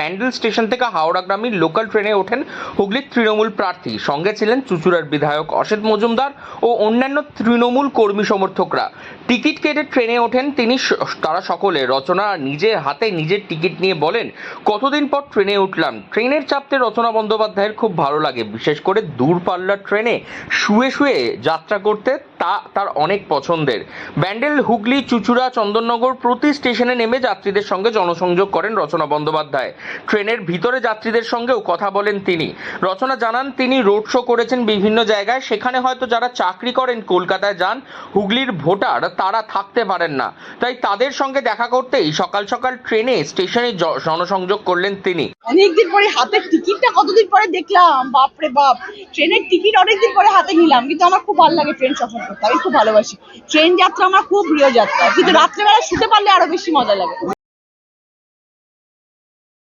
Bandel station থেকে হাওড়াগামী local ট্রেনে ওঠেন হুগলির তৃণমূল প্রার্থী। সঙ্গে ছিলেন চুঁচুড়ার বিধায়ক অসিত মজুমদার ও অন্যান্য তৃণমূল কর্মী সমর্থকরা। টিকিট কেটে ট্রেনে ওঠেন তিনি। তারা সকলে রচনা নিজের হাতে নিজের টিকিট নিয়ে বলেন, কতদিন পর ট্রেনে উঠলাম। ট্রেনের চাপতে রচনা বন্দ্যোপাধ্যায়ের খুব ভালো লাগে, বিশেষ করে দূরপাল্লার ট্রেনে শুয়ে শুয়ে যাত্রা করতে তার অনেক পছন্দের। ব্যান্ডেল, হুগলি, চুঁচুড়া, চন্দননগর প্রতি স্টেশনে নেমে যাত্রীদের সঙ্গে জনসংযোগ করেন রচনা বন্দ্যোপাধ্যায়। ট্রেনের ভিতরে যাত্রীদের সঙ্গেও কথা বলেন তিনি। রচনা জানান, তিনি রোড শো করেছেন বিভিন্ন জায়গায়, সেখানে হয়তো যারা চাকরি করেন কলকাতায় যান, হুগলির ভোটার তারা থাকতে পারেন না, তাই তাদের সঙ্গে দেখা করতেই সকাল সকাল ট্রেনে স্টেশনে জনসংযোগ করলেন তিনি। অনেকদিন পরে হাতের টিকিটটা কতদিন পরে দেখলাম, বাপরে বাপ। ট্রেনের টিকিট অনেকদিন পরে হাতে নিলাম, কিন্তু আমার খুব ভালো লাগে ট্রেন সফর করতে, আমি খুব ভালোবাসি। ট্রেন যাত্রা আমার খুব প্রিয় যাত্রা, কিন্তু রাত্রেবেলা শুতে পারলে আরো বেশি মজা লাগে।